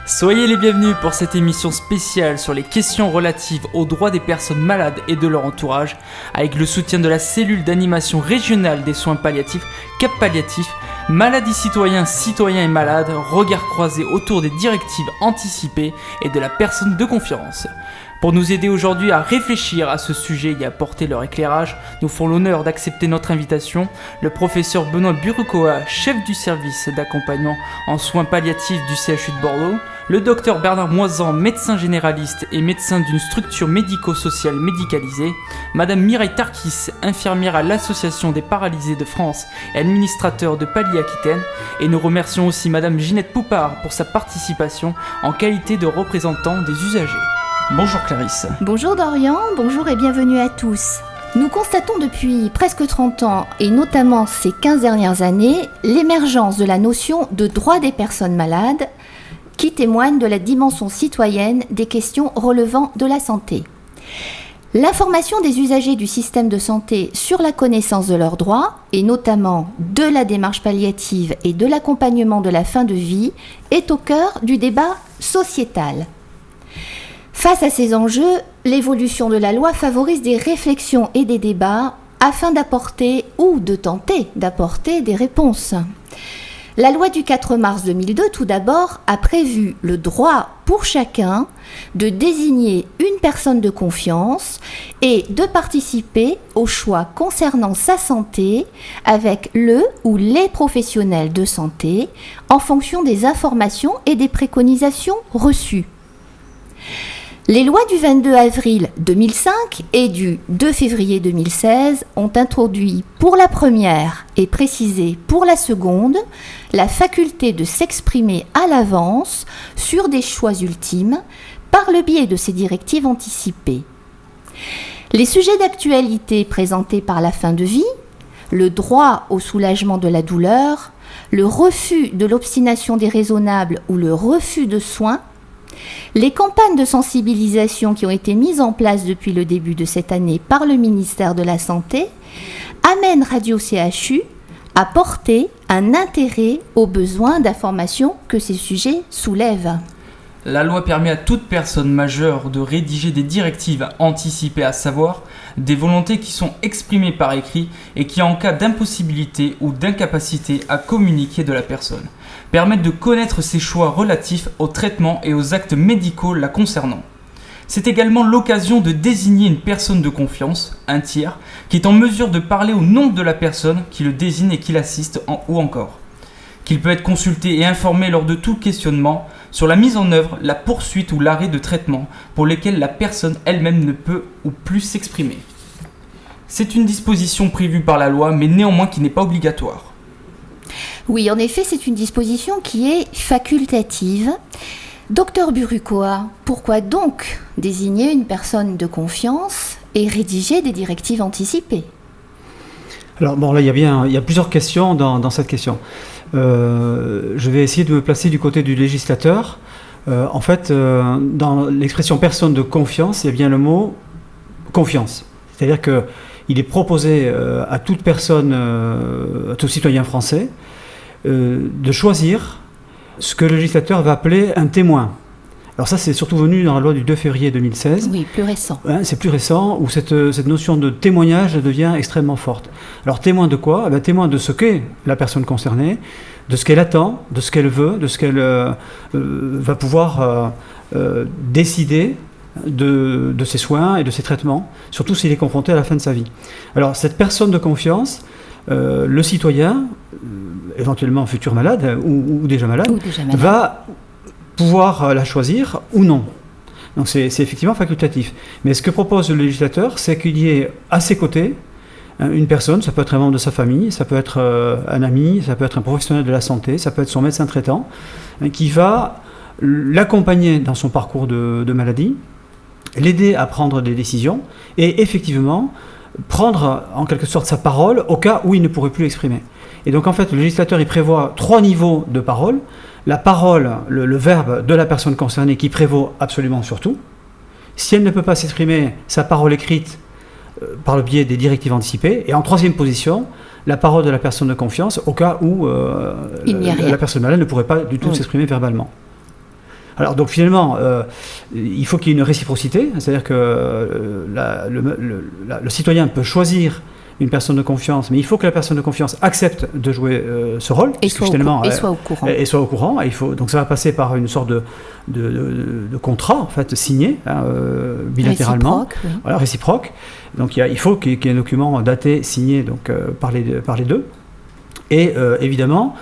Soyez les bienvenus pour cette émission spéciale sur les questions relatives aux droits des personnes malades et de leur entourage, avec le soutien de la cellule d'animation régionale des soins palliatifs Cap Palliatif, Maladies citoyens et malades, regard croisé autour des directives anticipées et de la personne de confiance. Pour nous aider aujourd'hui à réfléchir à ce sujet et à apporter leur éclairage, nous font l'honneur d'accepter notre invitation le professeur Benoît Burukoa, chef du service d'accompagnement en soins palliatifs du CHU de Bordeaux, le docteur Bernard Moisan, médecin généraliste et médecin d'une structure médico-sociale médicalisée, madame Mireille Tarkis, infirmière à l'Association des paralysés de France et administrateur de Pallier Aquitaine, et nous remercions aussi madame Ginette Poupard pour sa participation en qualité de représentant des usagers. Bonjour Clarisse. Bonjour Dorian, bonjour et bienvenue à tous. Nous constatons depuis presque 30 ans, et notamment ces 15 dernières années, l'émergence de la notion de droit des personnes malades, qui témoigne de la dimension citoyenne des questions relevant de la santé. L'information des usagers du système de santé sur la connaissance de leurs droits, et notamment de la démarche palliative et de l'accompagnement de la fin de vie, est au cœur du débat sociétal. Face à ces enjeux, l'évolution de la loi favorise des réflexions et des débats afin d'apporter ou de tenter d'apporter des réponses. La loi du 4 mars 2002, tout d'abord, a prévu le droit pour chacun de désigner une personne de confiance et de participer aux choix concernant sa santé avec le ou les professionnels de santé en fonction des informations et des préconisations reçues. Les lois du 22 avril 2005 et du 2 février 2016 ont introduit pour la première et précisé pour la seconde la faculté de s'exprimer à l'avance sur des choix ultimes par le biais de ces directives anticipées. Les sujets d'actualité présentés par la fin de vie, le droit au soulagement de la douleur, le refus de l'obstination déraisonnable ou le refus de soins, les campagnes de sensibilisation qui ont été mises en place depuis le début de cette année par le ministère de la Santé amènent Radio CHU à porter un intérêt aux besoins d'information que ces sujets soulèvent. La loi permet à toute personne majeure de rédiger des directives anticipées, à savoir des volontés qui sont exprimées par écrit et qui, en cas d'impossibilité ou d'incapacité à communiquer de la personne, permettent de connaître ses choix relatifs au traitement et aux actes médicaux la concernant. C'est également l'occasion de désigner une personne de confiance, un tiers, qui est en mesure de parler au nom de la personne qui le désigne et qui l'assiste, ou encore qu'il peut être consulté et informé lors de tout questionnement sur la mise en œuvre, la poursuite ou l'arrêt de traitement pour lesquels la personne elle-même ne peut ou plus s'exprimer. C'est une disposition prévue par la loi, mais néanmoins qui n'est pas obligatoire. Oui, en effet, c'est une disposition qui est facultative. Docteur Burukoa, pourquoi donc désigner une personne de confiance et rédiger des directives anticipées ? Alors bon, là, il y a plusieurs questions dans cette question. Je vais essayer de me placer du côté du législateur. En fait, dans l'expression personne de confiance, il y a bien le mot confiance. C'est-à-dire qu'il est proposé à toute personne, à tout citoyen français, de choisir ce que le législateur va appeler un témoin. Alors ça, c'est surtout venu dans la loi du 2 février 2016. Oui, plus récent. C'est plus récent, où cette notion de témoignage devient extrêmement forte. Alors témoin de quoi ? Témoin de ce qu'est la personne concernée, de ce qu'elle attend, de ce qu'elle veut, de ce qu'elle va pouvoir décider de ses soins et de ses traitements, surtout s'il est confronté à la fin de sa vie. Alors cette personne de confiance, le citoyen, éventuellement futur malade ou déjà malade, va pouvoir la choisir ou non. Donc c'est effectivement facultatif. Mais ce que propose le législateur, c'est qu'il y ait à ses côtés une personne, ça peut être un membre de sa famille, ça peut être un ami, ça peut être un professionnel de la santé, ça peut être son médecin traitant, qui va l'accompagner dans son parcours de maladie, l'aider à prendre des décisions et effectivement prendre en quelque sorte sa parole au cas où il ne pourrait plus l'exprimer. Et donc en fait, le législateur il prévoit 3 niveaux de parole. La parole, le verbe de la personne concernée qui prévaut absolument sur tout. Si elle ne peut pas s'exprimer, sa parole écrite par le biais des directives anticipées. Et en 3e position, la parole de la personne de confiance au cas où la personne malade ne pourrait pas du tout s'exprimer verbalement. Alors donc finalement, il faut qu'il y ait une réciprocité, c'est-à-dire que le citoyen peut choisir une personne de confiance, mais il faut que la personne de confiance accepte de jouer ce rôle. Et soit au courant. Et soit au courant. Donc ça va passer par une sorte de contrat, en fait, signé, bilatéralement. Réciproque, oui. Voilà, réciproque. Donc il faut qu'il y ait un document daté, signé donc, par les deux. Et évidemment,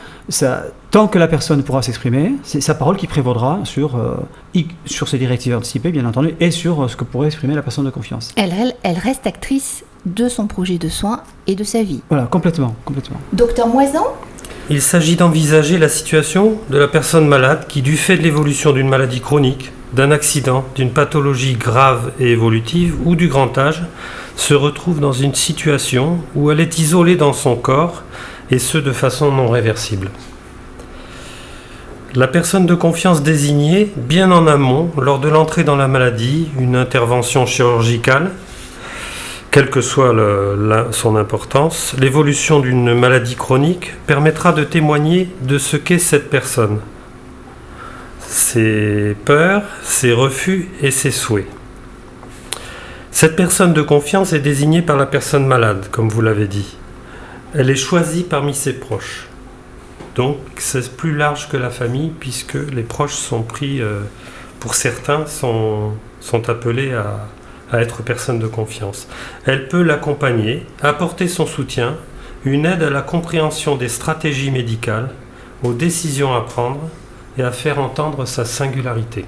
tant que la personne pourra s'exprimer, c'est sa parole qui prévaudra sur ces directives anticipées, bien entendu, et sur ce que pourrait exprimer la personne de confiance. Elle reste actrice de son projet de soins et de sa vie. Voilà, complètement. Docteur Moisan ? Il s'agit d'envisager la situation de la personne malade qui, du fait de l'évolution d'une maladie chronique, d'un accident, d'une pathologie grave et évolutive ou du grand âge, se retrouve dans une situation où elle est isolée dans son corps, et ce de façon non réversible. La personne de confiance désignée, bien en amont, lors de l'entrée dans la maladie, une intervention chirurgicale, quelle que soit son importance, l'évolution d'une maladie chronique permettra de témoigner de ce qu'est cette personne, ses peurs, ses refus et ses souhaits. Cette personne de confiance est désignée par la personne malade, comme vous l'avez dit. Elle est choisie parmi ses proches. Donc c'est plus large que la famille, puisque les proches sont pris, pour certains, sont appelés à être personne de confiance. Elle peut l'accompagner, apporter son soutien, une aide à la compréhension des stratégies médicales, aux décisions à prendre et à faire entendre sa singularité.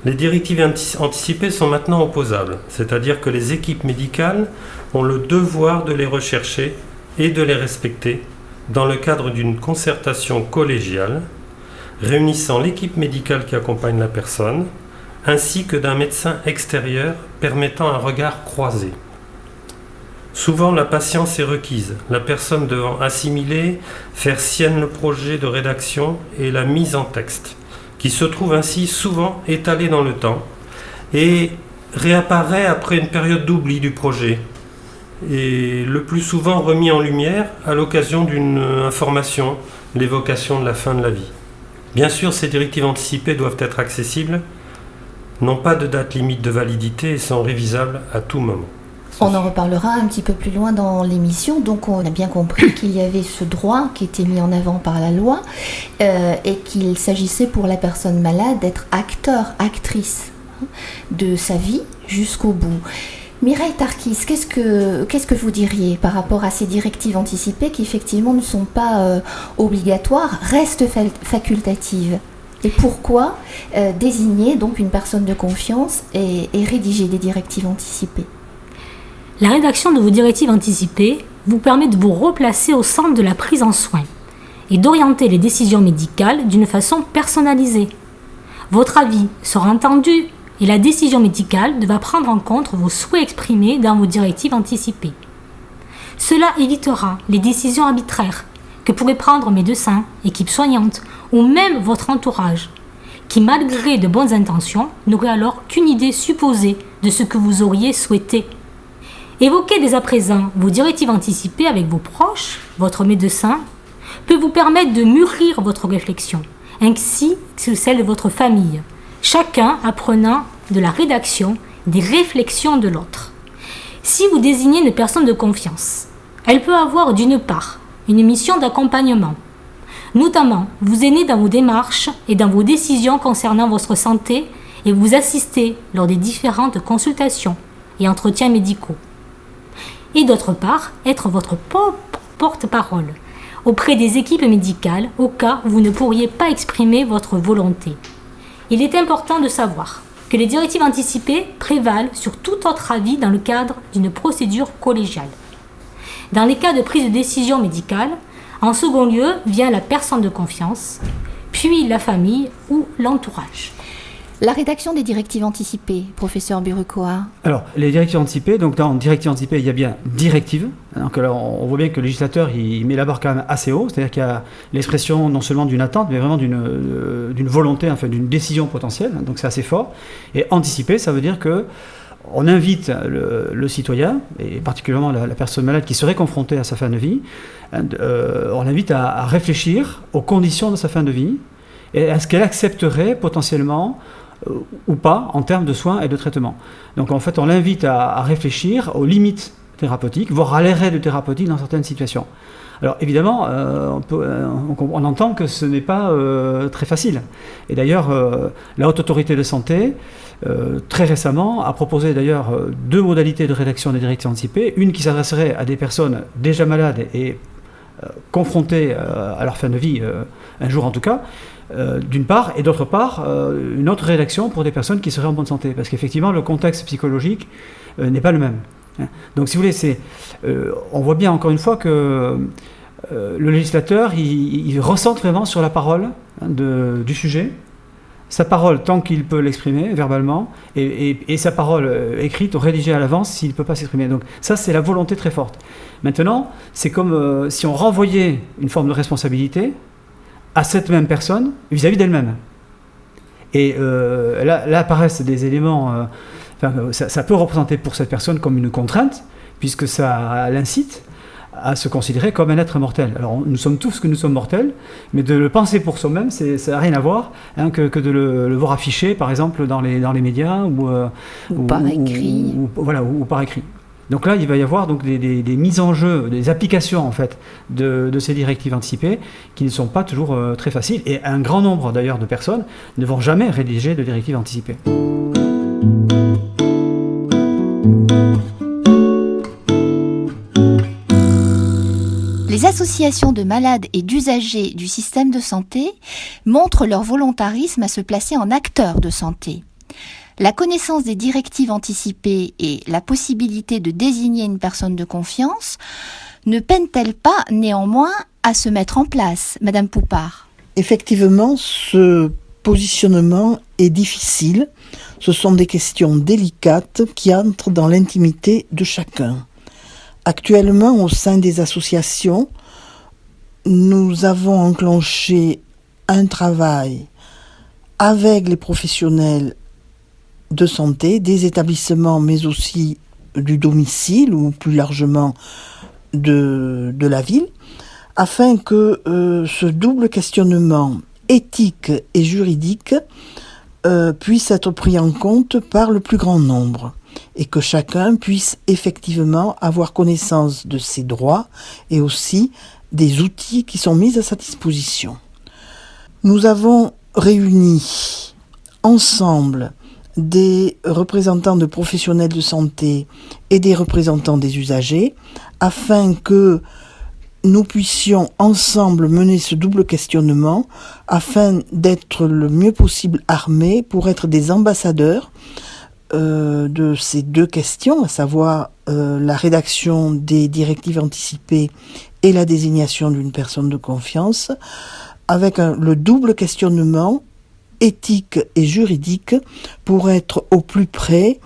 Les directives anticipées sont maintenant opposables, c'est-à-dire que les équipes médicales ont le devoir de les rechercher et de les respecter dans le cadre d'une concertation collégiale réunissant l'équipe médicale qui accompagne la personne, ainsi que d'un médecin extérieur permettant un regard croisé. Souvent, la patience est requise, la personne devant assimiler, faire sienne le projet de rédaction et la mise en texte, qui se trouve ainsi souvent étalé dans le temps et réapparaît après une période d'oubli du projet, et le plus souvent remis en lumière à l'occasion d'une information, l'évocation de la fin de la vie. Bien sûr, ces directives anticipées doivent être accessibles, n'ont pas de date limite de validité et sont révisables à tout moment. On en reparlera un petit peu plus loin dans l'émission. Donc on a bien compris qu'il y avait ce droit qui était mis en avant par la loi et qu'il s'agissait pour la personne malade d'être acteur, actrice de sa vie jusqu'au bout. Mireille Tarkis, qu'est-ce que vous diriez par rapport à ces directives anticipées qui effectivement ne sont pas obligatoires, restent facultatives ? Et pourquoi désigner donc une personne de confiance et rédiger des directives anticipées ? La rédaction de vos directives anticipées vous permet de vous replacer au centre de la prise en soin et d'orienter les décisions médicales d'une façon personnalisée. Votre avis sera entendu et la décision médicale devra prendre en compte vos souhaits exprimés dans vos directives anticipées. Cela évitera les décisions arbitraires que pourraient prendre médecins, équipes soignantes ou même votre entourage, qui malgré de bonnes intentions n'auraient alors qu'une idée supposée de ce que vous auriez souhaité. Évoquer dès à présent vos directives anticipées avec vos proches, votre médecin, peut vous permettre de mûrir votre réflexion, ainsi que celle de votre famille, chacun apprenant de la rédaction des réflexions de l'autre. Si vous désignez une personne de confiance, elle peut avoir d'une part une mission d'accompagnement, notamment vous aider dans vos démarches et dans vos décisions concernant votre santé et vous assister lors des différentes consultations et entretiens médicaux. Et d'autre part, être votre porte-parole auprès des équipes médicales au cas où vous ne pourriez pas exprimer votre volonté. Il est important de savoir que les directives anticipées prévalent sur tout autre avis dans le cadre d'une procédure collégiale. Dans les cas de prise de décision médicale, en second lieu vient la personne de confiance, puis la famille ou l'entourage. La rédaction des directives anticipées, professeur Burukoa. Alors, les directives anticipées, donc dans directives anticipées, il y a bien directive. Donc alors, on voit bien que le législateur, il met la barre quand même assez haut, c'est-à-dire qu'il y a l'expression non seulement d'une attente, mais vraiment d'une volonté, enfin d'une décision potentielle, donc c'est assez fort. Et anticiper, ça veut dire que on invite le citoyen, et particulièrement la personne malade qui serait confrontée à sa fin de vie, on l'invite à réfléchir aux conditions de sa fin de vie, et est-ce qu'elle accepterait potentiellement ou pas en termes de soins et de traitement. Donc en fait, on l'invite à réfléchir aux limites thérapeutiques, voire à l'arrêt de thérapeutique dans certaines situations. Alors évidemment, on entend que ce n'est pas très facile. Et d'ailleurs, la Haute Autorité de Santé, très récemment, a proposé d'ailleurs 2 modalités de rédaction des directives anticipées. Une qui s'adresserait à des personnes déjà malades et confrontées à leur fin de vie, un jour en tout cas, d'une part, et d'autre part, une autre rédaction pour des personnes qui seraient en bonne santé. Parce qu'effectivement, le contexte psychologique n'est pas le même. Donc si vous voulez, on voit bien encore une fois que le législateur, il recentre vraiment sur la parole du sujet, sa parole tant qu'il peut l'exprimer verbalement, et sa parole écrite ou rédigée à l'avance s'il ne peut pas s'exprimer. Donc ça, c'est la volonté très forte. Maintenant, c'est comme si on renvoyait une forme de responsabilité à cette même personne vis-à-vis d'elle-même. Et là apparaissent des éléments... ça peut représenter pour cette personne comme une contrainte, puisque ça l'incite à se considérer comme un être mortel. Alors nous sommes tous que nous sommes mortels, mais de le penser pour soi-même, ça n'a rien à voir que de le voir affiché, par exemple, dans les médias ou par écrit. Ou par écrit. Donc là, il va y avoir donc des mises en jeu, des applications en fait de ces directives anticipées qui ne sont pas toujours très faciles. Et un grand nombre d'ailleurs de personnes ne vont jamais rédiger de directives anticipées. Les associations de malades et d'usagers du système de santé montrent leur volontarisme à se placer en acteurs de santé. La connaissance des directives anticipées et la possibilité de désigner une personne de confiance ne peinent-elles pas néanmoins à se mettre en place, Madame Poupart ? Effectivement, ce positionnement est difficile. Ce sont des questions délicates qui entrent dans l'intimité de chacun. Actuellement, au sein des associations, nous avons enclenché un travail avec les professionnels de santé, des établissements, mais aussi du domicile ou plus largement de la ville, afin que ce double questionnement éthique et juridique puisse être pris en compte par le plus grand nombre et que chacun puisse effectivement avoir connaissance de ses droits et aussi des outils qui sont mis à sa disposition. Nous avons réuni ensemble des représentants de professionnels de santé et des représentants des usagers afin que nous puissions ensemble mener ce double questionnement afin d'être le mieux possible armés pour être des ambassadeurs de ces deux questions, à savoir la rédaction des directives anticipées et la désignation d'une personne de confiance, avec le double questionnement éthique et juridique pour être au plus près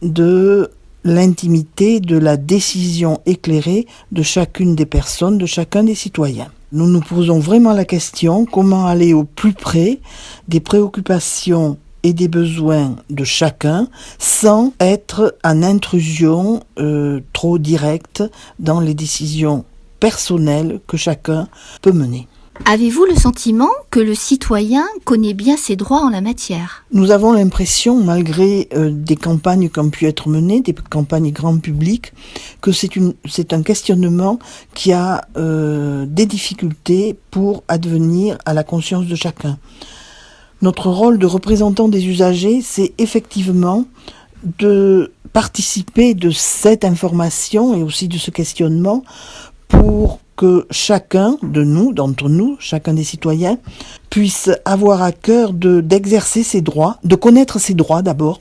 de l'intimité de la décision éclairée de chacune des personnes, de chacun des citoyens. Nous nous posons vraiment la question comment aller au plus près des préoccupations et des besoins de chacun sans être en intrusion trop directe dans les décisions personnelles que chacun peut mener. Avez-vous le sentiment que le citoyen connaît bien ses droits en la matière ? Nous avons l'impression, malgré des campagnes qui ont pu être menées, des campagnes grand public, que c'est un questionnement qui a des difficultés pour advenir à la conscience de chacun. Notre rôle de représentant des usagers, c'est effectivement de participer de cette information et aussi de ce questionnement pour que chacun de nous, d'entre nous, chacun des citoyens, puisse avoir à cœur d'exercer ses droits, de connaître ses droits d'abord,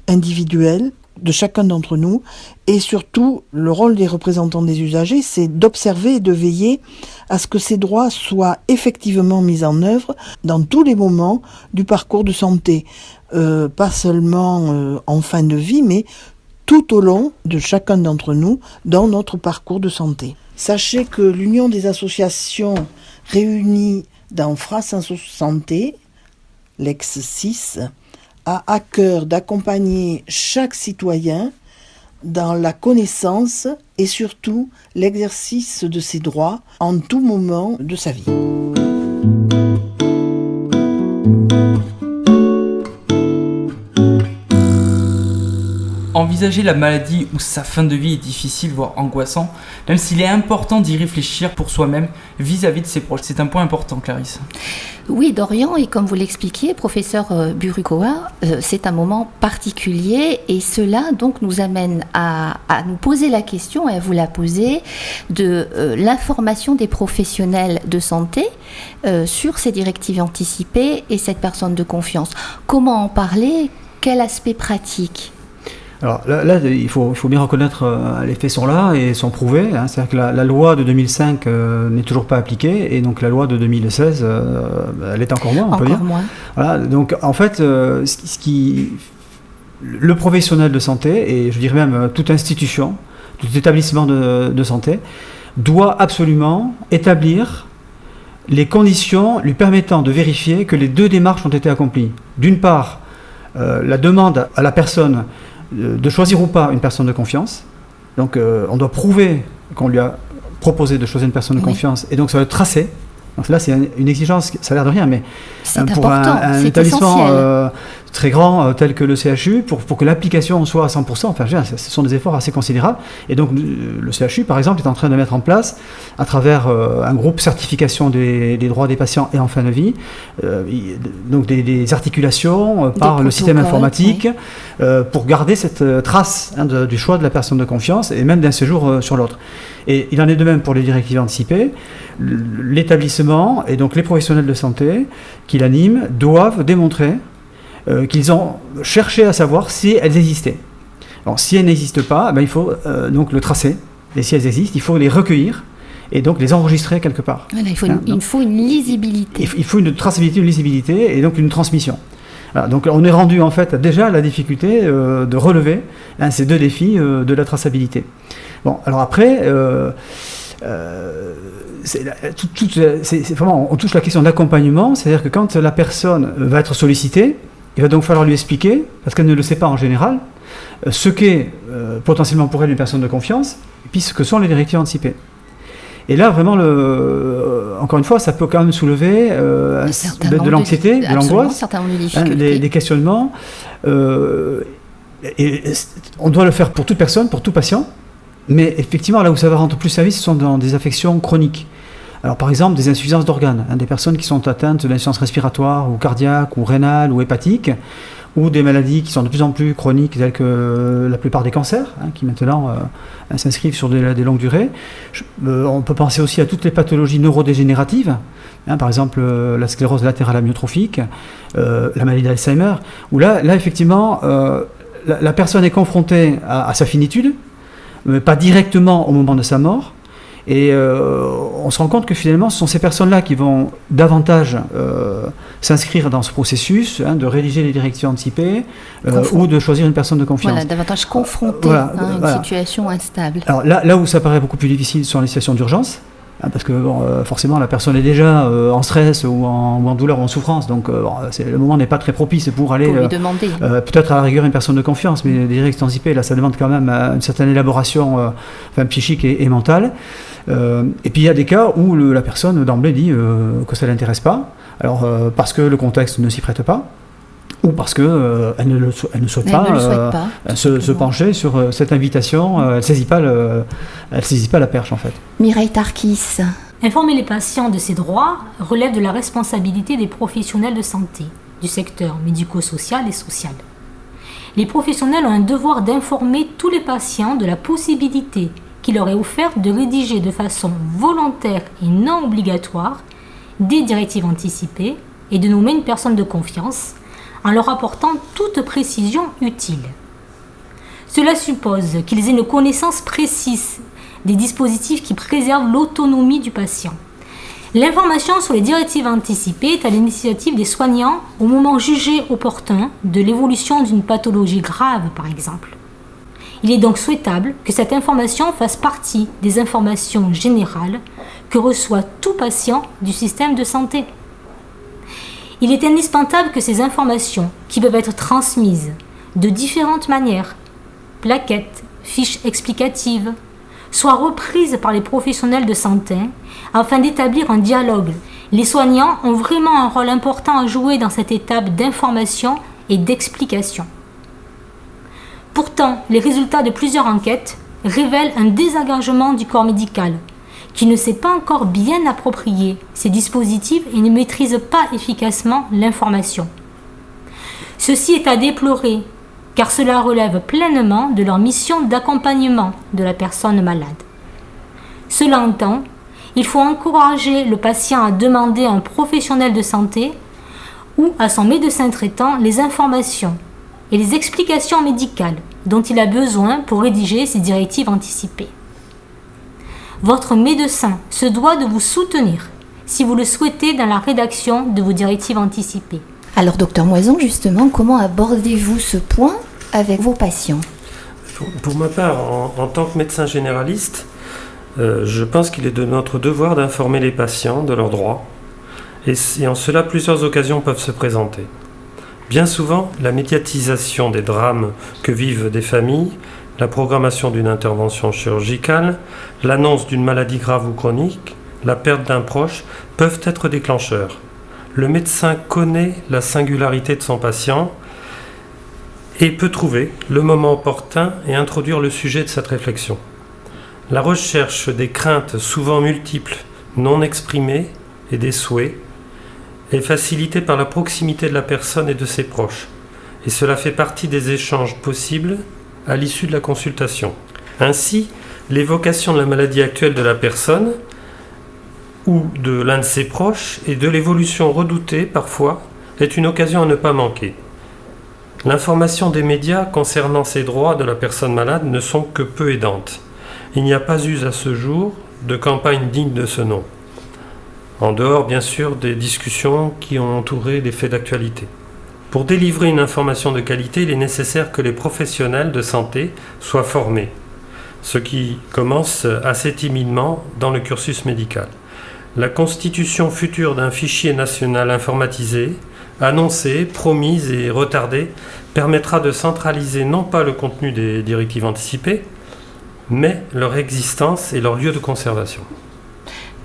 individuels, de chacun d'entre nous, et surtout, le rôle des représentants des usagers, c'est d'observer et de veiller à ce que ces droits soient effectivement mis en œuvre dans tous les moments du parcours de santé, pas seulement en fin de vie, mais tout au long de chacun d'entre nous dans notre parcours de santé. Sachez que l'Union des associations réunies dans France Santé, l'ex-6, a à cœur d'accompagner chaque citoyen dans la connaissance et surtout l'exercice de ses droits en tout moment de sa vie. envisager la maladie ou sa fin de vie est difficile, voire angoissant, même s'il est important d'y réfléchir pour soi-même vis-à-vis de ses proches. C'est un point important, Clarisse. Oui, Dorian, et comme vous l'expliquiez, professeur Burukoa, c'est un moment particulier et cela donc nous amène à nous poser la question, et à vous la poser, de l'information des professionnels de santé sur ces directives anticipées et cette personne de confiance. Comment en parler? Quel aspect pratique? Alors là, il faut bien reconnaître, les faits sont là et sont prouvés. C'est-à-dire que la loi de 2005 n'est toujours pas appliquée, et donc la loi de 2016, elle est encore moins, on peut dire. Encore moins. Voilà, donc en fait, le professionnel de santé, et je dirais même toute institution, tout établissement de santé, doit absolument établir les conditions lui permettant de vérifier que les deux démarches ont été accomplies. D'une part, la demande à la personne de choisir ou pas une personne de confiance. Donc on doit prouver qu'on lui a proposé de choisir une personne de confiance, et donc ça va être tracé. Donc là, c'est une exigence, ça a l'air de rien, mais c'est pour un établissement très grand tel que le CHU, pour que l'application soit à 100%, enfin, ce sont des efforts assez considérables. Et donc le CHU, par exemple, est en train de mettre en place, à travers un groupe certification des droits des patients et en fin de vie, donc des articulations par le système informatique, pour garder cette trace du choix de la personne de confiance, et même d'un séjour sur l'autre. Et il en est de même pour les directives anticipées. L'établissement et donc les professionnels de santé qui l'animent doivent démontrer qu'ils ont cherché à savoir si elles existaient. Alors, si elles n'existent pas, il faut donc le tracer. Et si elles existent, il faut les recueillir et donc les enregistrer quelque part. Voilà, il faut une lisibilité. Il faut une traçabilité, une lisibilité et donc une transmission. Voilà, donc on est rendu en fait déjà à la difficulté de relever ces deux défis de la traçabilité. Bon, alors après, c'est vraiment, on touche la question d'accompagnement, c'est-à-dire que quand la personne va être sollicitée, il va donc falloir lui expliquer, parce qu'elle ne le sait pas en général, ce qu'est potentiellement pour elle une personne de confiance, et puis ce que sont les directives anticipées. Et là, vraiment, encore une fois, ça peut quand même soulever de l'anxiété, de l'angoisse, des questionnements. Et on doit le faire pour toute personne, pour tout patient. Mais effectivement, là où ça va rendre plus service, ce sont dans des affections chroniques. Alors par exemple, des insuffisances d'organes, des personnes qui sont atteintes d'insuffisance respiratoire, ou cardiaque, ou rénale, ou hépatique, ou des maladies qui sont de plus en plus chroniques, telles que la plupart des cancers, qui maintenant s'inscrivent sur des longues durées. On peut penser aussi à toutes les pathologies neurodégénératives, par exemple la sclérose latérale amyotrophique, la maladie d'Alzheimer, où là effectivement, la personne est confrontée à sa finitude, mais pas directement au moment de sa mort. Et on se rend compte que finalement, ce sont ces personnes-là qui vont davantage s'inscrire dans ce processus de rédiger les directives anticipées ou de choisir une personne de confiance. Voilà, davantage confrontée à une situation instable. Alors là où ça paraît beaucoup plus difficile, sont les situations d'urgence. Parce que forcément la personne est déjà en stress ou en douleur ou en souffrance, donc le moment n'est pas très propice pour aller lui demander. Peut-être à la rigueur une personne de confiance, mais des directives anticipées, là ça demande quand même une certaine élaboration psychique et mentale. Et puis il y a des cas où la personne d'emblée dit que ça ne l'intéresse pas, alors parce que le contexte ne s'y prête pas, ou parce qu'elle ne souhaite pas se pencher sur cette invitation, elle ne saisit pas la perche en fait. Mireille Tarkis. Informer les patients de ces droits relève de la responsabilité des professionnels de santé, du secteur médico-social et social. Les professionnels ont un devoir d'informer tous les patients de la possibilité qui leur est offerte de rédiger de façon volontaire et non obligatoire des directives anticipées et de nommer une personne de confiance en leur apportant toute précision utile. Cela suppose qu'ils aient une connaissance précise des dispositifs qui préservent l'autonomie du patient. L'information sur les directives anticipées est à l'initiative des soignants au moment jugé opportun de l'évolution d'une pathologie grave, par exemple. Il est donc souhaitable que cette information fasse partie des informations générales que reçoit tout patient du système de santé. Il est indispensable que ces informations, qui peuvent être transmises de différentes manières, plaquettes, fiches explicatives, soient reprises par les professionnels de santé afin d'établir un dialogue. Les soignants ont vraiment un rôle important à jouer dans cette étape d'information et d'explication. Pourtant, les résultats de plusieurs enquêtes révèlent un désengagement du corps médical, qui ne s'est pas encore bien approprié ces dispositifs et ne maîtrise pas efficacement l'information. Ceci est à déplorer, car cela relève pleinement de leur mission d'accompagnement de la personne malade. Cela étant, il faut encourager le patient à demander à un professionnel de santé ou à son médecin traitant les informations et les explications médicales dont il a besoin pour rédiger ses directives anticipées. Votre médecin se doit de vous soutenir si vous le souhaitez dans la rédaction de vos directives anticipées. Alors, docteur Moison, justement, comment abordez-vous ce point avec vos patients ? Pour ma part, en tant que médecin généraliste, je pense qu'il est de notre devoir d'informer les patients de leurs droits. Et en cela, plusieurs occasions peuvent se présenter. Bien souvent, la médiatisation des drames que vivent des familles, la programmation d'une intervention chirurgicale, l'annonce d'une maladie grave ou chronique, la perte d'un proche peuvent être déclencheurs. Le médecin connaît la singularité de son patient et peut trouver le moment opportun et introduire le sujet de cette réflexion. La recherche des craintes souvent multiples, non exprimées et des souhaits est facilitée par la proximité de la personne et de ses proches. Et cela fait partie des échanges possibles à l'issue de la consultation. Ainsi, l'évocation de la maladie actuelle de la personne ou de l'un de ses proches et de l'évolution redoutée parfois est une occasion à ne pas manquer. L'information des médias concernant ces droits de la personne malade ne sont que peu aidantes. Il n'y a pas eu à ce jour de campagne digne de ce nom. En dehors, bien sûr, des discussions qui ont entouré les faits d'actualité. Pour délivrer une information de qualité, il est nécessaire que les professionnels de santé soient formés, ce qui commence assez timidement dans le cursus médical. La constitution future d'un fichier national informatisé, annoncé, promise et retardé, permettra de centraliser non pas le contenu des directives anticipées, mais leur existence et leur lieu de conservation.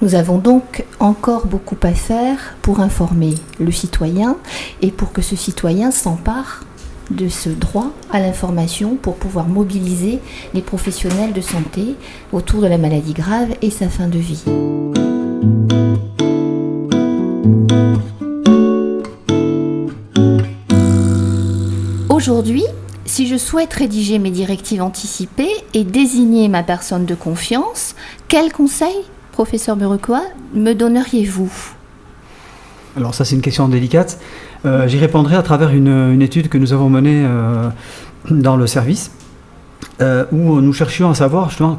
Nous avons donc encore beaucoup à faire pour informer le citoyen et pour que ce citoyen s'empare de ce droit à l'information pour pouvoir mobiliser les professionnels de santé autour de la maladie grave et sa fin de vie. Aujourd'hui, si je souhaite rédiger mes directives anticipées et désigner ma personne de confiance, quels conseils, professeur Berekois, me donneriez-vous ? Alors ça c'est une question délicate. J'y répondrai à travers une étude que nous avons menée dans le service, où nous cherchions à savoir justement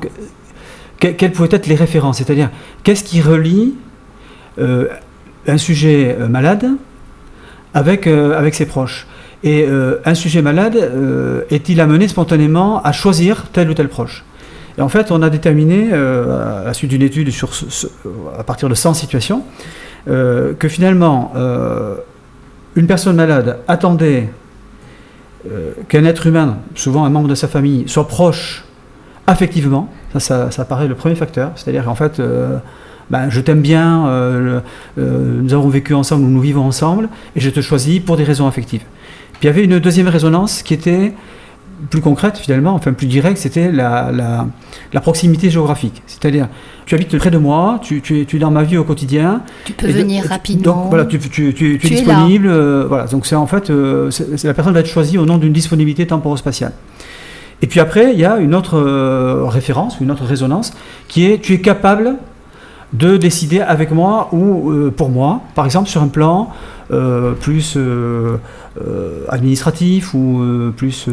quelles pouvaient être les références, c'est-à-dire qu'est-ce qui relie un sujet malade avec ses proches. Et un sujet malade est-il amené spontanément à choisir tel ou tel proche ? Et en fait, on a déterminé, à la suite d'une étude à partir de 100 situations, que finalement, une personne malade attendait qu'un être humain, souvent un membre de sa famille, soit proche affectivement. Ça paraît le premier facteur. C'est-à-dire qu'en fait, je t'aime bien, nous avons vécu ensemble, nous vivons ensemble, et je te choisis pour des raisons affectives. Puis il y avait une deuxième résonance qui était plus concrète finalement, enfin plus directe, c'était la proximité géographique. C'est-à-dire, tu habites près de moi, tu es dans ma vie au quotidien. Tu peux venir rapidement. Donc voilà, tu es disponible. Voilà, donc c'est en fait, la personne va être choisie au nom d'une disponibilité temporo-spatiale. Et puis après, il y a une autre référence, une autre résonance, qui est, tu es capable de décider avec moi ou pour moi, par exemple sur un plan plus administratif ou plus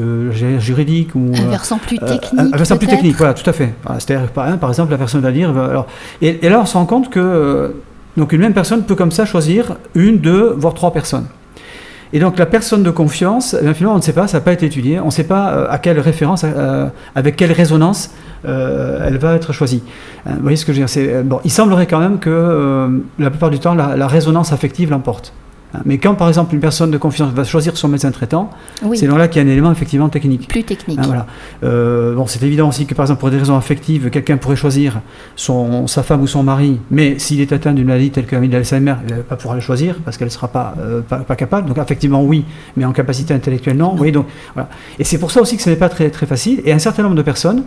juridique ou un versant plus technique. Un versant plus technique, voilà, tout à fait. Voilà, c'est-à-dire par exemple la personne va dire et là on se rend compte que donc une même personne peut comme ça choisir une, deux, voire trois personnes. Et donc la personne de confiance, finalement on ne sait pas, ça n'a pas été étudié, on ne sait pas à quelle référence, avec quelle résonance elle va être choisie. Vous voyez ce que je veux dire, il semblerait quand même que la plupart du temps la résonance affective l'emporte. Mais quand, par exemple, une personne de confiance va choisir son médecin traitant, Oui, c'est là qu'il y a un élément effectivement technique. plus technique. Voilà. Bon, c'est évident aussi que, par exemple, pour des raisons affectives, quelqu'un pourrait choisir sa femme ou son mari, mais s'il est atteint d'une maladie telle que la maladie d'Alzheimer, il ne va pas pouvoir le choisir parce qu'elle ne sera pas capable. Donc, effectivement, oui, mais en capacité intellectuelle, non. Oui, donc, voilà. Et c'est pour ça aussi que ce n'est pas très, très facile. Et un certain nombre de personnes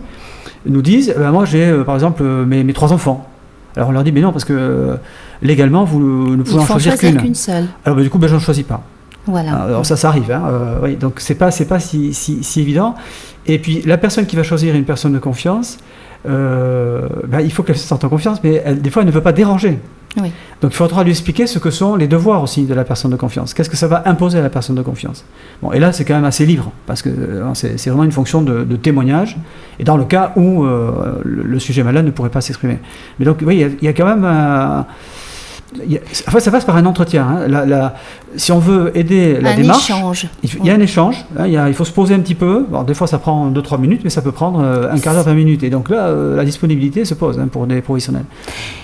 nous disent moi, j'ai, par exemple, mes 3 enfants. Alors, on leur dit mais non, parce que légalement, vous ne pouvez en choisir qu'une. Seule. Alors, du coup, j'en choisis pas. Voilà. Alors ça arrive, hein, oui, donc c'est pas si évident. Et puis la personne qui va choisir une personne de confiance, il faut qu'elle se sente en confiance, mais des fois elle ne veut pas déranger. Oui. Donc il faudra lui expliquer ce que sont les devoirs aussi de la personne de confiance. Qu'est-ce que ça va imposer à la personne de confiance. Bon, et là c'est quand même assez libre, parce que c'est vraiment une fonction de témoignage, et dans le cas où le sujet malade ne pourrait pas s'exprimer. Mais donc oui, il y a quand même ça passe par un entretien. Hein. Si on veut aider la démarche, Échange. il y a un échange. Hein, il faut se poser un petit peu. Bon, des fois, ça prend 2-3 minutes, mais ça peut prendre un quart d'heure, 20 minutes. Et donc là, la disponibilité se pose pour des professionnels.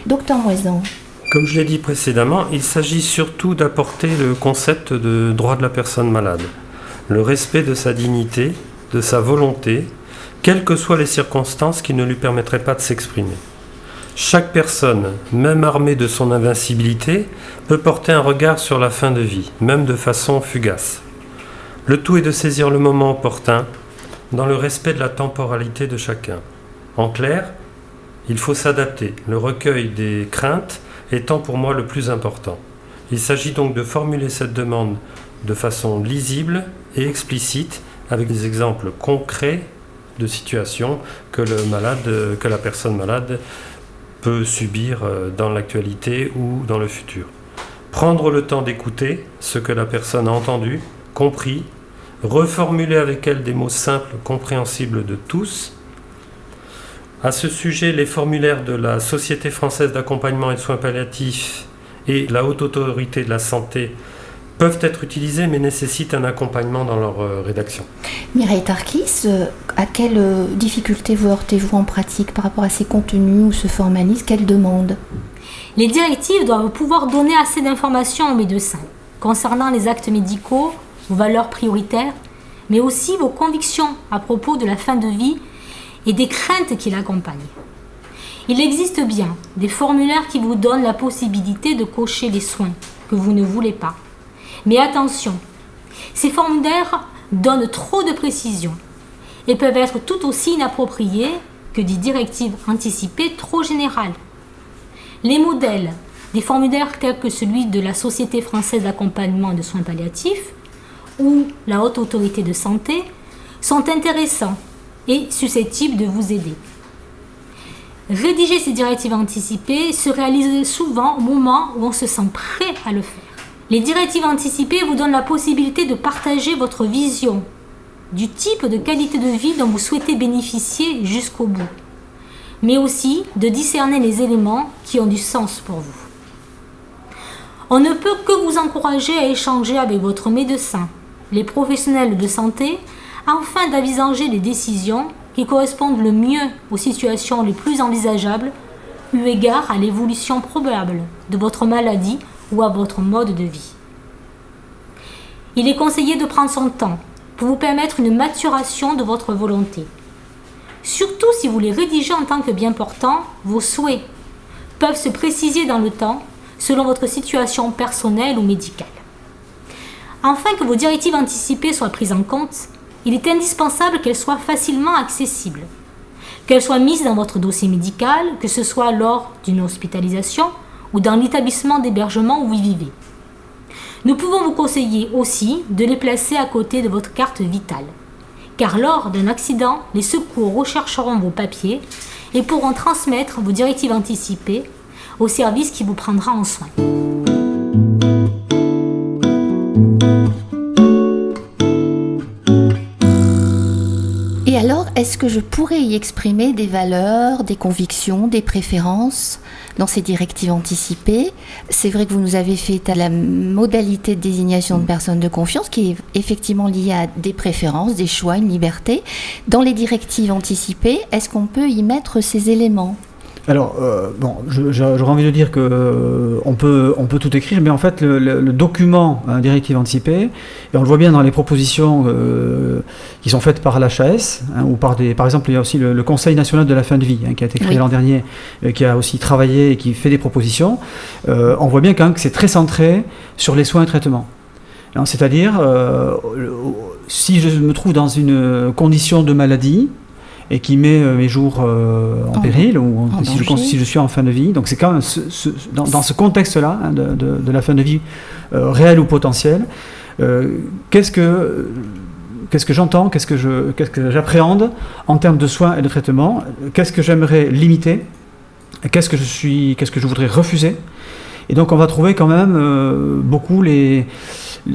Docteur Moisan. Comme je l'ai dit précédemment, il s'agit surtout d'apporter le concept de droit de la personne malade, le respect de sa dignité, de sa volonté, quelles que soient les circonstances qui ne lui permettraient pas de s'exprimer. Chaque personne, même armée de son invincibilité, peut porter un regard sur la fin de vie, même de façon fugace. Le tout est de saisir le moment opportun, dans le respect de la temporalité de chacun. En clair, il faut s'adapter, le recueil des craintes étant pour moi le plus important. Il s'agit donc de formuler cette demande de façon lisible et explicite, avec des exemples concrets de situations que la personne malade peut subir dans l'actualité ou dans le futur. Prendre le temps d'écouter ce que la personne a entendu, compris, reformuler avec elle des mots simples, compréhensibles de tous. À ce sujet, les formulaires de la Société française d'accompagnement et de soins palliatifs et la Haute Autorité de la Santé peuvent être utilisés, mais nécessitent un accompagnement dans leur rédaction. Mireille Tarkis, à quelles difficultés vous heurtez-vous en pratique par rapport à ces contenus ou ce formalisme? Quelles demandes? Les directives doivent pouvoir donner assez d'informations aux médecins concernant les actes médicaux, vos valeurs prioritaires, mais aussi vos convictions à propos de la fin de vie et des craintes qui l'accompagnent. Il existe bien des formulaires qui vous donnent la possibilité de cocher les soins que vous ne voulez pas. Mais attention, ces formulaires donnent trop de précisions et peuvent être tout aussi inappropriés que des directives anticipées trop générales. Les modèles des formulaires tels que celui de la Société française d'accompagnement et de soins palliatifs ou la Haute Autorité de Santé sont intéressants et susceptibles de vous aider. Rédiger ces directives anticipées se réalise souvent au moment où on se sent prêt à le faire. Les directives anticipées vous donnent la possibilité de partager votre vision du type de qualité de vie dont vous souhaitez bénéficier jusqu'au bout, mais aussi de discerner les éléments qui ont du sens pour vous. On ne peut que vous encourager à échanger avec votre médecin, les professionnels de santé, afin d'envisager les décisions qui correspondent le mieux aux situations les plus envisageables, eu égard à l'évolution probable de votre maladie ou à votre mode de vie. Il est conseillé de prendre son temps pour vous permettre une maturation de votre volonté. Surtout si vous les rédigez en tant que bien portant, vos souhaits peuvent se préciser dans le temps selon votre situation personnelle ou médicale. Afin que vos directives anticipées soient prises en compte, il est indispensable qu'elles soient facilement accessibles, qu'elles soient mises dans votre dossier médical, que ce soit lors d'une hospitalisation ou dans l'établissement d'hébergement où vous vivez. Nous pouvons vous conseiller aussi de les placer à côté de votre carte vitale, car lors d'un accident, les secours rechercheront vos papiers et pourront transmettre vos directives anticipées au service qui vous prendra en soin. Et alors, est-ce que je pourrais y exprimer des valeurs, des convictions, des préférences dans ces directives anticipées? C'est vrai que vous nous avez fait à la modalité de désignation de personnes de confiance qui est effectivement liée à des préférences, des choix, une liberté. Dans les directives anticipées, est-ce qu'on peut y mettre ces éléments? Alors, j'aurais envie de dire que on peut tout écrire, mais en fait, le document directive anticipée, et on le voit bien dans les propositions qui sont faites par l'HAS, ou par exemple, il y a aussi le Conseil national de la fin de vie, qui a été créé l'an dernier, qui a aussi travaillé et qui fait des propositions. On voit bien quand même que c'est très centré sur les soins et traitements. C'est-à-dire, si je me trouve dans une condition de maladie, et qui met mes jours en péril, ou si je suis en fin de vie. Donc c'est quand même dans ce contexte-là, de la fin de vie réelle ou potentielle, qu'est-ce que j'entends, qu'est-ce que j'appréhende en termes de soins et de traitement, qu'est-ce que j'aimerais limiter, qu'est-ce que je voudrais refuser. Et donc on va trouver quand même beaucoup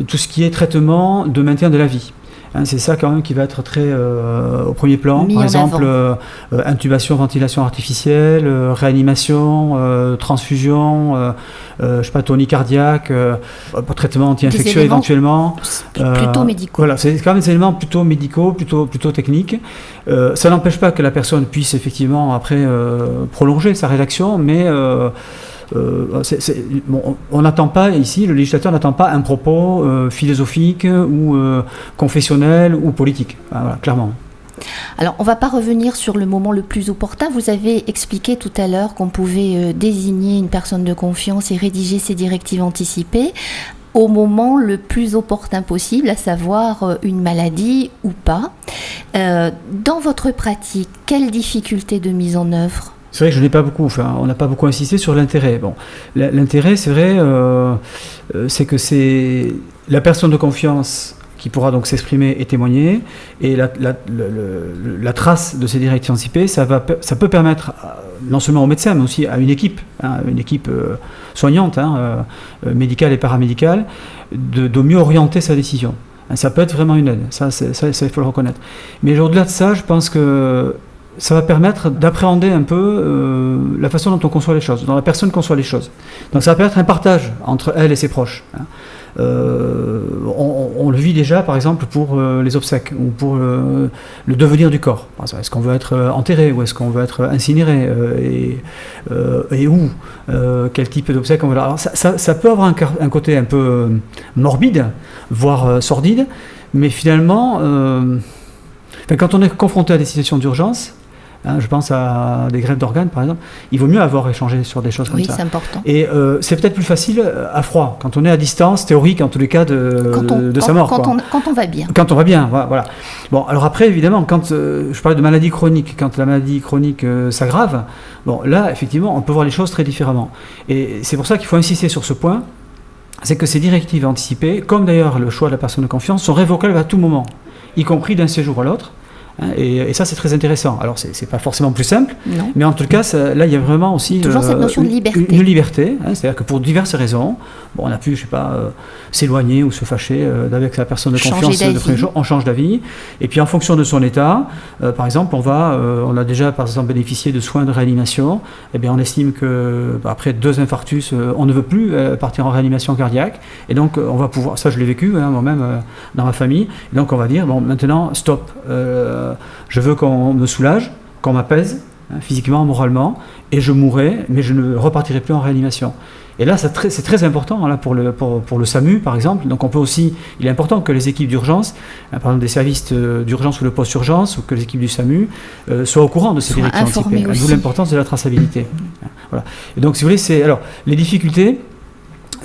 tout ce qui est traitement de maintien de la vie. C'est ça quand même qui va être très au premier plan. Par exemple, intubation, ventilation artificielle, réanimation, transfusion, tonie cardiaque, traitement anti-infectieux éventuellement. Plutôt médicaux. Voilà, c'est quand même des éléments plutôt médicaux, plutôt techniques. Ça n'empêche pas que la personne puisse effectivement après prolonger sa rédaction, mais on n'attend pas ici, le législateur n'attend pas un propos philosophique ou confessionnel ou politique, voilà, clairement. Alors, on ne va pas revenir sur le moment le plus opportun. Vous avez expliqué tout à l'heure qu'on pouvait désigner une personne de confiance et rédiger ses directives anticipées au moment le plus opportun possible, à savoir une maladie ou pas. Dans votre pratique, quelles difficultés de mise en œuvre ? C'est vrai que on n'a pas beaucoup insisté sur l'intérêt. Bon, l'intérêt, c'est vrai, c'est que c'est la personne de confiance qui pourra donc s'exprimer et témoigner, et la trace de ces directives anticipées, ça peut permettre non seulement aux médecins, mais aussi à une équipe soignante, médicale et paramédicale, de mieux orienter sa décision. Ça peut être vraiment une aide, ça il faut le reconnaître. Mais au-delà de ça, je pense que ça va permettre d'appréhender un peu la façon dont on conçoit les choses, dont la personne conçoit les choses. Donc ça va permettre un partage entre elle et ses proches. On le vit déjà, par exemple, pour les obsèques ou pour le devenir du corps. Est-ce qu'on veut être enterré ou est-ce qu'on veut être incinéré et où quel type d'obsèques on veut. Alors ça peut avoir un côté un peu morbide, voire sordide, mais finalement, quand on est confronté à des situations d'urgence, je pense à des greffes d'organes par exemple, il vaut mieux avoir échangé sur des choses comme ça. Oui, c'est important. Et c'est peut-être plus facile à froid, quand on est à distance, théorique en tous les cas de sa mort. Quand on va bien. Quand on va bien, voilà. Bon, alors après évidemment, quand je parlais de maladie chronique, quand la maladie chronique s'aggrave, bon là effectivement on peut voir les choses très différemment. Et c'est pour ça qu'il faut insister sur ce point, c'est que ces directives anticipées, comme d'ailleurs le choix de la personne de confiance, sont révocables à tout moment, y compris d'un séjour à l'autre. Et ça c'est très intéressant. Alors c'est pas forcément plus simple, non. Mais en tout cas là il y a vraiment aussi toujours cette notion de liberté. Une liberté, c'est-à-dire que pour diverses raisons, on a pu s'éloigner ou se fâcher avec la personne de confiance de premier jour, on change d'avis. Et puis en fonction de son état, par exemple on a déjà par exemple bénéficié de soins de réanimation. Et bien on estime que après 2 infarctus, on ne veut plus partir en réanimation cardiaque. Et donc on va pouvoir, ça je l'ai vécu moi-même dans ma famille. Et donc on va dire bon maintenant stop. Je veux qu'on me soulage, qu'on m'apaise, physiquement, moralement, et je mourrai, mais je ne repartirai plus en réanimation. Et là, c'est très important là, pour le SAMU, par exemple. Donc il est important que les équipes d'urgence, par exemple des services d'urgence ou de post-urgence, ou que les équipes du SAMU soient au courrant de ces directives anticipées. D'où l'importance de la traçabilité. Voilà. Et donc, si vous voulez, alors les difficultés,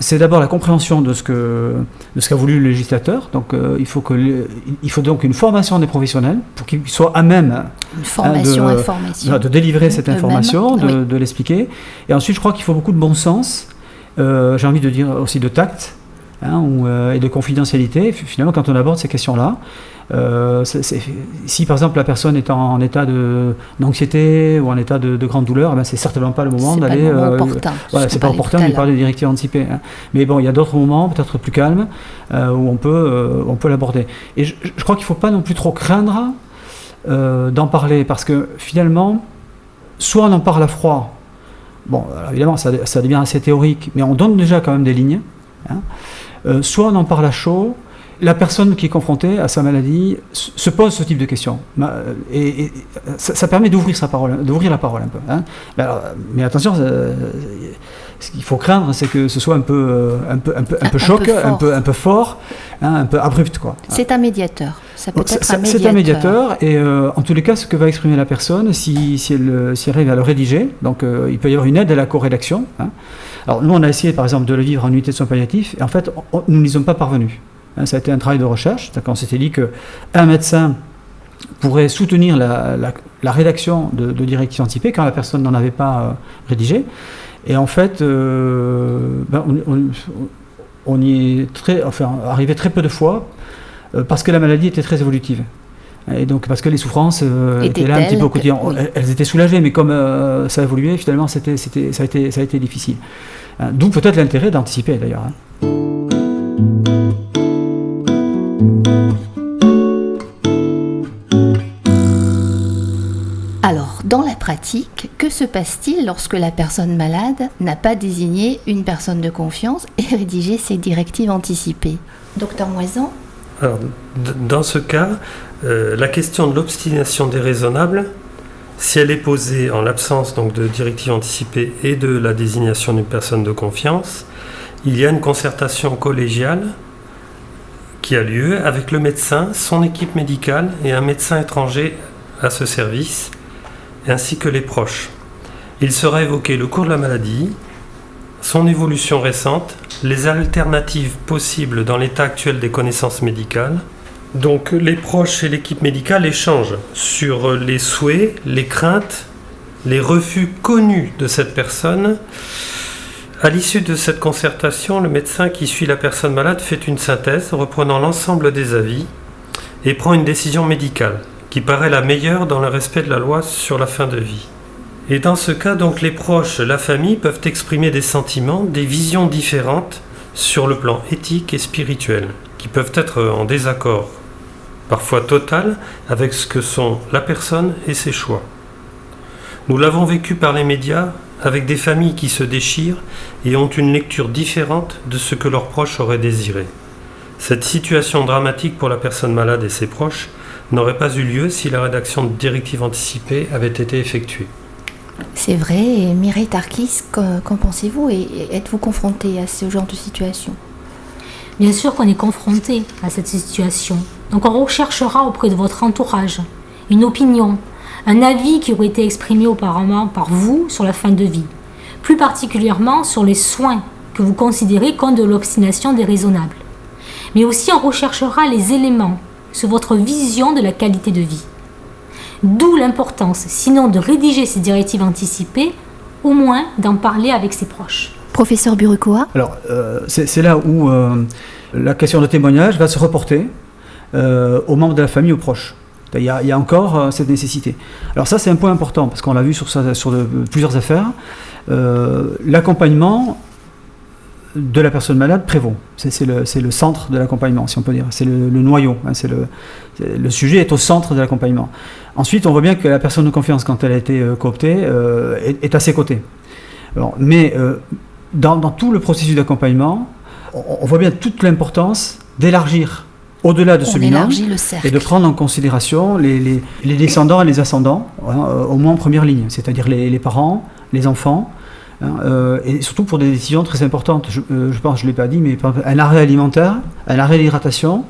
c'est d'abord la compréhension de ce qu'a voulu le législateur. Donc, il faut donc une formation des professionnels pour qu'ils soient à même de délivrer cette information, de l'expliquer. Et ensuite, je crois qu'il faut beaucoup de bon sens. J'ai envie de dire aussi de tact et de confidentialité. Finalement, quand on aborde ces questions-là, si par exemple la personne est en état d'anxiété ou en état de grande douleur, c'est certainement pas le moment d'aller. C'est pas opportun de parler de directives anticipées. Mais bon, il y a d'autres moments, peut-être plus calmes, où on peut l'aborder. Et je crois qu'il ne faut pas non plus trop craindre d'en parler, parce que finalement, soit on en parle à froid. Bon, alors évidemment, ça devient assez théorique, mais on donne déjà quand même des lignes. Soit on en parle à chaud. la personne qui est confrontée à sa maladie se pose ce type de questions. Et ça permet d'ouvrir la parole un peu. Hein. Mais attention, ce qu'il faut craindre, c'est que ce soit un peu choc, un peu fort, hein, un peu abrupt, quoi. C'est un médiateur. Ça peut être un médiateur. C'est un médiateur, et en tous les cas, ce que va exprimer la personne, si elle arrive à le rédiger, donc il peut y avoir une aide à la corrédaction. Hein. Alors nous, on a essayé, par exemple, de le vivre en unité de soins palliatifs, et en fait, nous n'y sommes pas parvenus. Hein, ça a été un travail de recherche, c'est-à-dire qu'on s'était dit qu'un médecin pourrait soutenir la rédaction de directives anticipées quand la personne n'en avait pas rédigé. Et en fait, on y est arrivé très peu de fois parce que la maladie était très évolutive. Et donc parce que les souffrances étaient là un petit peu au quotidien. Oui. Elles étaient soulagées, mais comme ça évoluait, finalement, ça a été difficile. D'où peut-être l'intérêt d'anticiper d'ailleurs. Hein. Alors, dans la pratique, que se passe-t-il lorsque la personne malade n'a pas désigné une personne de confiance et rédigé ses directives anticipées ? Docteur Moisan ? Alors, dans ce cas, la question de l'obstination déraisonnable, si elle est posée en l'absence donc, de directives anticipées et de la désignation d'une personne de confiance, il y a une concertation collégiale qui a lieu avec le médecin, son équipe médicale et un médecin étranger à ce service, ainsi que les proches. Il sera évoqué le cours de la maladie, son évolution récente, les alternatives possibles dans l'état actuel des connaissances médicales. Donc les proches et l'équipe médicale échangent sur les souhaits, les craintes, les refus connus de cette personne. À l'issue de cette concertation, le médecin qui suit la personne malade fait une synthèse reprenant l'ensemble des avis et prend une décision médicale qui paraît la meilleure dans le respect de la loi sur la fin de vie. Et dans ce cas, donc, les proches, la famille peuvent exprimer des sentiments, des visions différentes sur le plan éthique et spirituel, qui peuvent être en désaccord, parfois total, avec ce que sont la personne et ses choix. Nous l'avons vécu par les médias, avec des familles qui se déchirent et ont une lecture différente de ce que leurs proches auraient désiré. Cette situation dramatique pour la personne malade et ses proches n'aurait pas eu lieu si la rédaction de directives anticipées avait été effectuée. C'est vrai, et Mireille Tarkis, qu'en pensez-vous et êtes-vous confronté à ce genre de situation ? Bien sûr qu'on est confronté à cette situation. Donc on recherchera auprès de votre entourage une opinion, un avis qui aurait été exprimé auparavant par vous sur la fin de vie, plus particulièrement sur les soins que vous considérez comme de l'obstination déraisonnable. Mais aussi on recherchera les éléments sur votre vision de la qualité de vie. D'où l'importance, sinon de rédiger ces directives anticipées, au moins d'en parler avec ses proches. Professeur Burukoa ? Alors, c'est là où la question de témoignage va se reporter aux membres de la famille, aux proches. Il y a encore cette nécessité. Alors ça, c'est un point important, parce qu'on l'a vu sur plusieurs affaires. L'accompagnement de la personne malade prévaut. C'est le centre de l'accompagnement, si on peut dire. C'est le noyau. Hein, le sujet est au centre de l'accompagnement. Ensuite, on voit bien que la personne de confiance, quand elle a été cooptée, est à ses côtés. Alors, mais dans tout le processus d'accompagnement, on voit bien toute l'importance d'élargir au-delà de ce binôme et de prendre en considération les descendants et les ascendants, au moins en première ligne, c'est-à-dire les parents, les enfants, et surtout pour des décisions très importantes. Je pense, je ne l'ai pas dit, mais par exemple, un arrêt alimentaire, un arrêt d'hydratation.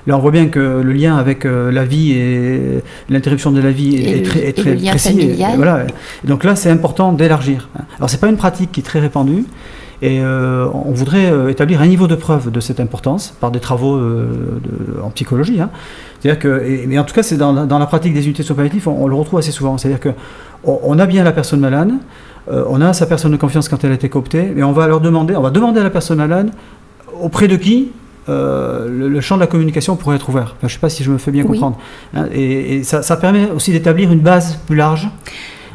Là, on voit bien que le lien avec la vie et l'interruption de la vie est très précis. Et voilà. Et donc là, c'est important d'élargir. Alors, c'est pas une pratique qui est très répandue, et on voudrait établir un niveau de preuve de cette importance par des travaux en psychologie. Hein. C'est-à-dire que, mais en tout cas, c'est dans la pratique des unités de soins palliatifs, on le retrouve assez souvent. C'est-à-dire que on a bien la personne malade, on a sa personne de confiance quand elle a été cooptée, mais on va demander à la personne malade auprès de qui le champ de la communication pourrait être ouvert. Enfin, je ne sais pas si je me fais bien comprendre. Hein, et ça permet aussi d'établir une base plus large.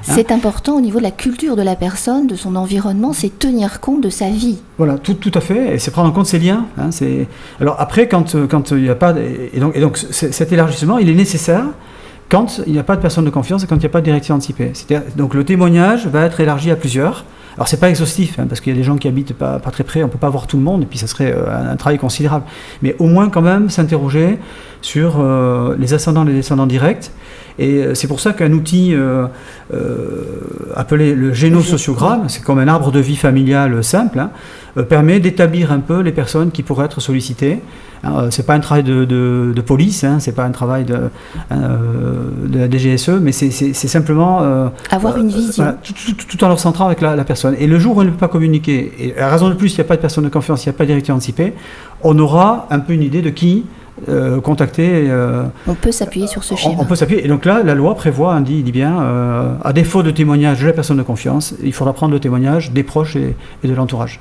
C'est important au niveau de la culture de la personne, de son environnement, c'est tenir compte de sa vie. Voilà, tout à fait, et c'est prendre en compte ses liens. Hein, alors après, quand il n'y a pas... Et donc cet élargissement, il est nécessaire quand il n'y a pas de personne de confiance et quand il n'y a pas de directive anticipée. Donc le témoignage va être élargi à plusieurs, Alors c'est pas exhaustif, parce qu'il y a des gens qui habitent pas très près, on peut pas voir tout le monde, et puis ça serait un travail considérable. Mais au moins quand même s'interroger sur les ascendants et les descendants directs. Et c'est pour ça qu'un outil appelé le génosociogramme, c'est comme un arbre de vie familial simple, permet d'établir un peu les personnes qui pourraient être sollicitées. C'est pas un travail de police, c'est pas un travail de la DGSE, mais c'est simplement avoir une vision. Voilà, tout en leur centrant avec la personne. Et le jour où elle ne peut pas communiquer, et à raison de plus, il n'y a pas de personne de confiance, il n'y a pas de directeur anticipé, on aura un peu une idée de qui contacter. On peut s'appuyer sur ce schéma. On peut s'appuyer. Et donc là, la loi prévoit, dit bien, à défaut de témoignage de la personne de confiance, il faudra prendre le témoignage des proches et de l'entourage.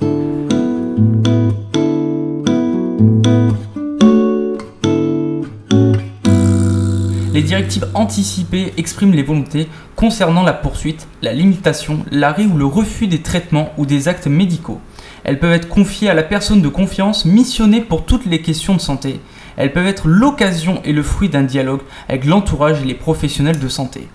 Les directives anticipées expriment les volontés concernant la poursuite, la limitation, l'arrêt ou le refus des traitements ou des actes médicaux. Elles peuvent être confiées à la personne de confiance missionnée pour toutes les questions de santé. Elles peuvent être l'occasion et le fruit d'un dialogue avec l'entourage et les professionnels de santé.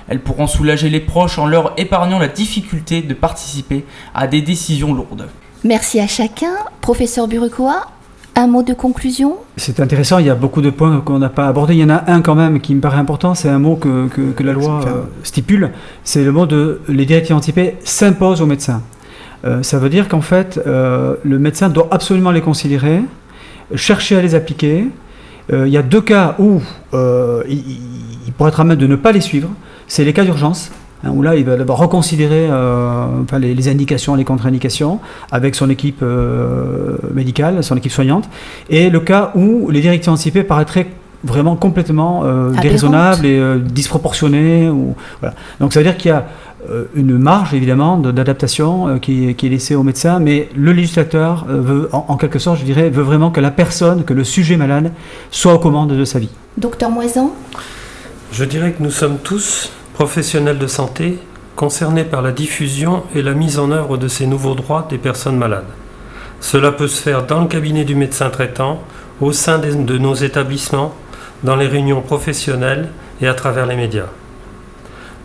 Elles pourront soulager les proches en leur épargnant la difficulté de participer à des décisions lourdes. Merci à chacun. Professeur Burukoa, un mot de conclusion ? C'est intéressant, il y a beaucoup de points qu'on n'a pas abordés. Il y en a un quand même qui me paraît important, c'est un mot que la loi stipule, c'est le mot de les directives anticipées s'imposent aux médecins. Ça veut dire qu'en fait, le médecin doit absolument les considérer, chercher à les appliquer. Il y a 2 cas où il pourrait être à même de ne pas les suivre. C'est les cas d'urgence, où là il va d'abord reconsidérer les indications, les contre-indications avec son équipe médicale, son équipe soignante. Et le cas où les directives anticipées paraîtraient vraiment complètement déraisonnables et disproportionnées. Voilà. Donc ça veut dire qu'il y a une marge évidemment d'adaptation qui est laissée aux médecins, mais le législateur veut, en quelque sorte, je dirais, veut vraiment que la personne, que le sujet malade soit aux commandes de sa vie. Docteur Moisan ? Je dirais que nous sommes tous professionnels de santé concernés par la diffusion et la mise en œuvre de ces nouveaux droits des personnes malades. Cela peut se faire dans le cabinet du médecin traitant, au sein de nos établissements, dans les réunions professionnelles et à travers les médias.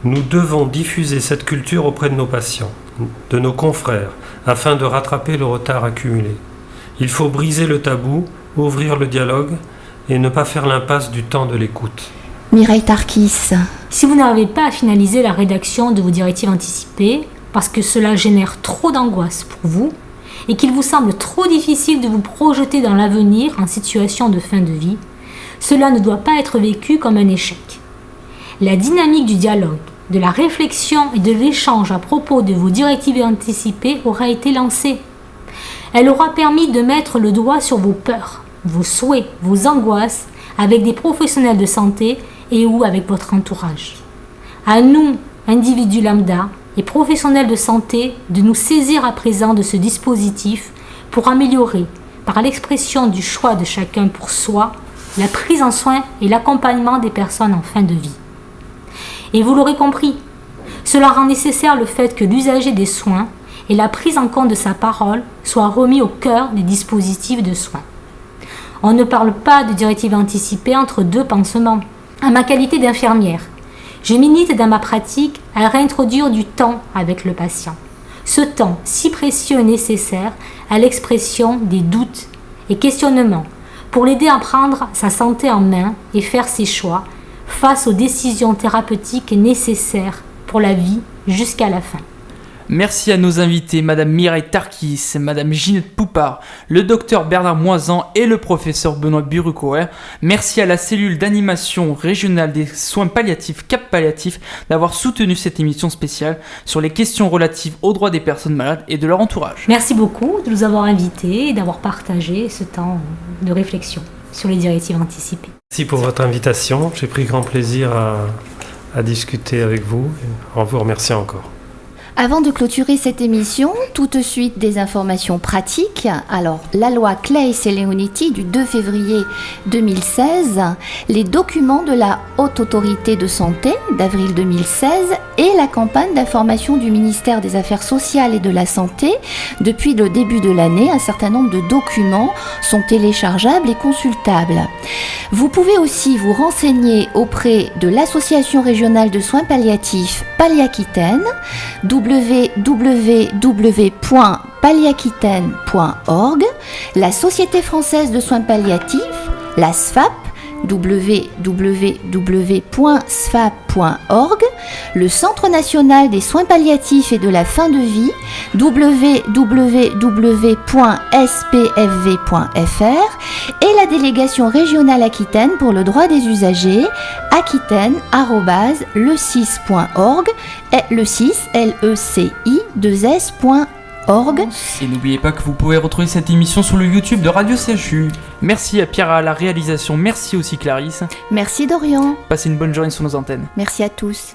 Nous devons diffuser cette culture auprès de nos patients, de nos confrères, afin de rattraper le retard accumulé. Il faut briser le tabou, ouvrir le dialogue et ne pas faire l'impasse du temps de l'écoute. Mireille Tarkis. Si vous n'arrivez pas à finaliser la rédaction de vos directives anticipées, parce que cela génère trop d'angoisse pour vous, et qu'il vous semble trop difficile de vous projeter dans l'avenir en situation de fin de vie, cela ne doit pas être vécu comme un échec. La dynamique du dialogue, de la réflexion et de l'échange à propos de vos directives anticipées aura été lancée. Elle aura permis de mettre le doigt sur vos peurs, vos souhaits, vos angoisses, avec des professionnels de santé et ou avec votre entourage. À nous, individus lambda et professionnels de santé, de nous saisir à présent de ce dispositif pour améliorer, par l'expression du choix de chacun pour soi, la prise en soin et l'accompagnement des personnes en fin de vie. Et vous l'aurez compris, cela rend nécessaire le fait que l'usager des soins et la prise en compte de sa parole soient remis au cœur des dispositifs de soins. On ne parle pas de directive anticipée entre 2 pansements. À ma qualité d'infirmière, je milite dans ma pratique à réintroduire du temps avec le patient. Ce temps si précieux et nécessaire à l'expression des doutes et questionnements pour l'aider à prendre sa santé en main et faire ses choix face aux décisions thérapeutiques nécessaires pour la vie jusqu'à la fin. Merci à nos invités, Madame Mireille Tarkis, Madame Ginette Poupard, le docteur Bernard Moisan et le professeur Benoît Burukoa. Merci à la cellule d'animation régionale des soins palliatifs Cap Palliatif d'avoir soutenu cette émission spéciale sur les questions relatives aux droits des personnes malades et de leur entourage. Merci beaucoup de nous avoir invités et d'avoir partagé ce temps de réflexion sur les directives anticipées. Merci pour votre invitation. J'ai pris grand plaisir à discuter avec vous. En vous remerciant encore. Avant de clôturer cette émission, tout de suite des informations pratiques. Alors, la loi Claeys et Leonetti du 2 février 2016, les documents de la Haute Autorité de Santé d'avril 2016 et la campagne d'information du ministère des Affaires sociales et de la Santé. Depuis le début de l'année, un certain nombre de documents sont téléchargeables et consultables. Vous pouvez aussi vous renseigner auprès de l'Association régionale de soins palliatifs Palliaquitaine, www.palliaquitaine.org, la Société française de soins palliatifs, la SFAP, www.sfap.org, le Centre national des soins palliatifs et de la fin de vie, www.spfv.fr, et la délégation régionale Aquitaine pour le droit des usagers, aquitaine@le6.org, le 6 LECI2S.org. Et n'oubliez pas que vous pouvez retrouver cette émission sur le YouTube de Radio CHU. Merci à Pierre à la réalisation, merci aussi Clarisse. Merci Dorian. Passez une bonne journée sur nos antennes. Merci à tous.